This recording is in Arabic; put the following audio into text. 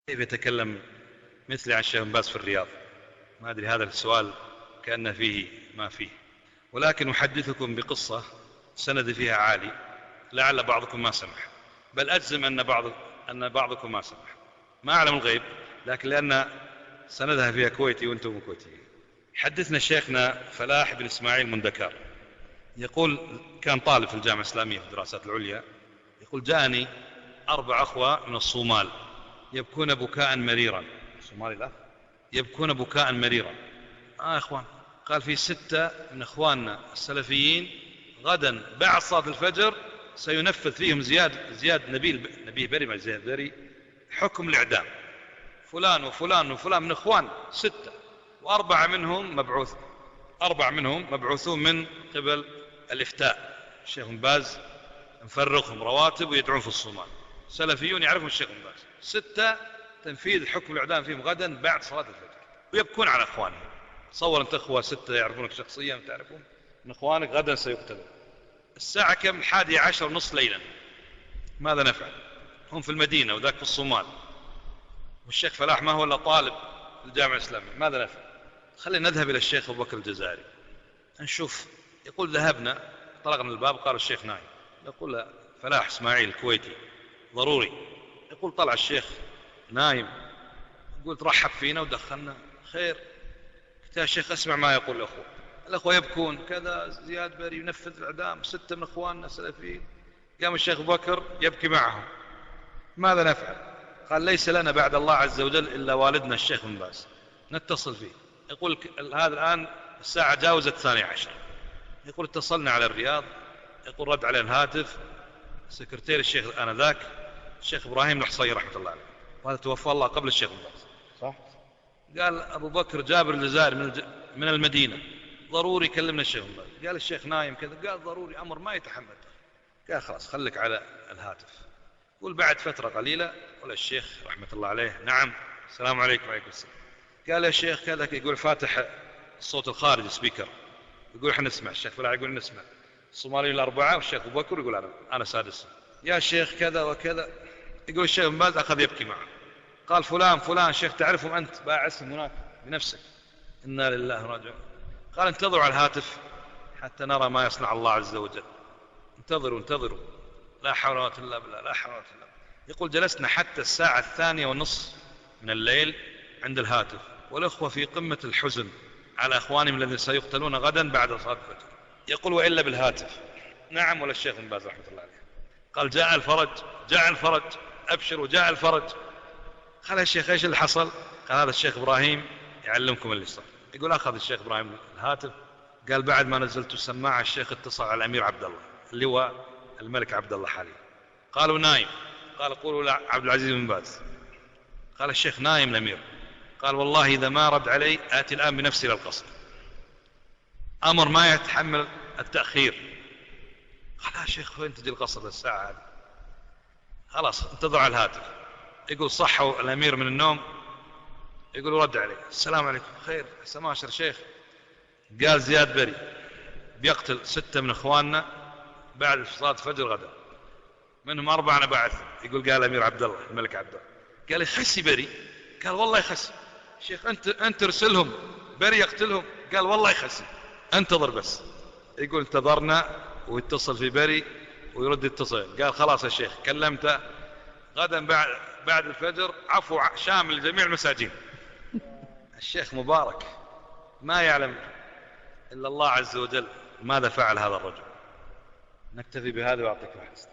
كيف يتكلم مثلي عن الشيخ بن باز في الرياض؟ ما أدري، هذا السؤال كأن فيه ما فيه، ولكن أحدثكم بقصة سند فيها عالي لعل بعضكم ما سمح، بل أجزم أن بعضكم ما سمح، ما أعلم الغيب، لكن لأن سندها فيها كويتي وأنتم كويتيين. حدثنا شيخنا فلاح بن إسماعيل مندكار، يقول كان طالب في الجامعة الإسلامية في الدراسات العليا، يقول جاءني 4 أخوة من الصومال يبكون بكاء مريرا. الصومالي لا، يبكون بكاء مريرا. يا إخوان، قال في 6 من إخواننا السلفيين غدا بعد صلاة الفجر سينفذ فيهم زياد نبيه بري، ما زياد بري، حكم الإعدام. فلان وفلان وفلان من إخوان 6، و4 منهم مبعوثون من قبل الإفتاء. الشيخ بن باز مفرقهم رواتب ويدعون في الصومال، سلفيون يعرفون الشيخ بن باز، 6 تنفيذ حكم الإعدام فيهم غدا بعد صلاة الفجر، ويبكون على إخوانهم. تصور أنت أخوة 6 يعرفونك شخصيا وتعرفون من إخوانك غدا سيقتلون. الساعة كم؟ 11 نصف ليلا. ماذا نفعل؟ هم في المدينة وذاك في الصومال، والشيخ فلاح ما هو إلا طالب في الجامعة الإسلامية. ماذا نفعل؟ خلينا نذهب إلى الشيخ أبو بكر الجزائري نشوف. يقول ذهبنا، طرقنا الباب، قال الشيخ نايم. يقول فلاح إسماعيل الكويتي ضروري. يقول طلع الشيخ نايم، قلت رحب فينا ودخلنا. خير؟ قلت يا شيخ اسمع ما يقول الأخوة يبكون كذا، زياد بري ينفذ الإعدام، 6 من إخواننا سلفيين. قام الشيخ أبو بكر يبكي معهم. ماذا نفعل؟ قال ليس لنا بعد الله عز وجل إلا والدنا الشيخ بن باز، نتصل فيه. يقول هذا الآن الساعة جاوزت 12. يقول اتصلنا على الرياض، يقول رد على الهاتف سكرتير الشيخ آنذاك الشيخ إبراهيم الحصي رحمة الله عليه، وهذا توفى الله قبل الشيخ بن باز، صح؟ قال أبو بكر جابر الجزائري من المدينة ضروري كلمنا الشيخ بن باز. قال الشيخ نايم كذا. قال ضروري، أمر ما يتحمل. قال خلاص خليك على الهاتف. يقول بعد فترة قليلة قال الشيخ رحمة الله عليه نعم السلام عليكم. وعليكم السلام. قال يا شيخ كذا، يقول فاتح الصوت الخارجي سبيكر، يقول احنا نسمع. الشيخ فلاح يقول نسمع. الصوماليين ال4 والشيخ أبو بكر يقول أنا سادس. يا شيخ كذا وكذا. يقول الشيخ بن باز أخذ يبكي معه. قال فلان شيخ تعرفهم أنت؟ باع اسم هناك بنفسك. إنا لله راجعون. قال انتظروا على الهاتف حتى نرى ما يصنع الله عز وجل. انتظروا. لا حول ولا قوة إلا بالله، لا حول ولا قوة إلا بالله. يقول جلسنا حتى الساعة 2:30 من الليل عند الهاتف، والأخوة في قمة الحزن على أخوانهم الذين سيقتلون غدا بعد صلاة الفجر. يقول وإلا بالهاتف. نعم ولا الشيخ بن باز رحمة الله عليه. قال جاء الفرج أبشروا، جاء الفرج. قال يا شيخ ايش اللي حصل؟ قال هذا الشيخ إبراهيم يعلمكم اللي صار. يقول أخذ الشيخ إبراهيم الهاتف، قال بعد ما نزلت السماعة الشيخ اتصل على الأمير عبد الله اللي هو الملك عبد الله حاليا. قالوا نايم. قال قولوا عبد العزيز بن باز. قال الشيخ نايم الأمير. قال والله إذا ما رد علي آتي الآن بنفسي للقصر، أمر ما يتحمل التأخير. قال يا شيخ وين تجي القصر للساعة هذه؟ خلاص انتظروا على الهاتف. يقول صحوا الأمير من النوم، يقول رد علي السلام عليكم. خير سماشر شيخ. قال زياد بري بيقتل 6 من إخواننا بعد صلاة الفجر غدا، منهم 4 أنا باعث. يقول قال الأمير عبد الله الملك عبد الله. قال يخسي بري. قال والله يخسي. شيخ أنت ارسلهم بري يقتلهم. قال والله يخسي، انتظر بس. يقول انتظرنا ويتصل في بري ويرد يتصل. قال خلاص يا شيخ كلمته غدا بعد الفجر عفو شامل لجميع المساجين. الشيخ مبارك ما يعلم إلا الله عز وجل ماذا فعل هذا الرجل. نكتفي بهذا وأعطيك الحسن.